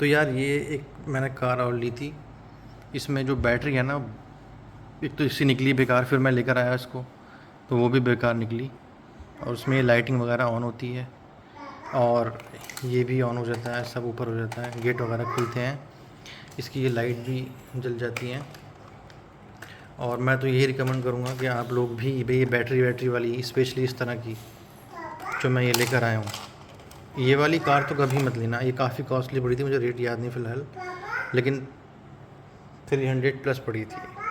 तो यार ये एक मैंने कार और ली थी, इसमें जो बैटरी है ना, एक तो इससे निकली बेकार, फिर मैं लेकर आया इसको तो वो भी बेकार निकली। और उसमें लाइटिंग वगैरह ऑन होती है और ये भी ऑन हो जाता है, सब ऊपर हो जाता है, गेट वगैरह खुलते हैं, इसकी ये लाइट भी जल जाती हैं। और मैं तो यही रिकमेंड करूँगा कि आप लोग भी ये बैटरी वैटरी वाली, स्पेशली इस तरह की जो मैं ये लेकर आया हूँ, ये वाली कार तो कभी मत लेना। ये काफ़ी कॉस्टली पड़ी थी, मुझे रेट याद नहीं फ़िलहाल, लेकिन 300 प्लस पड़ी थी।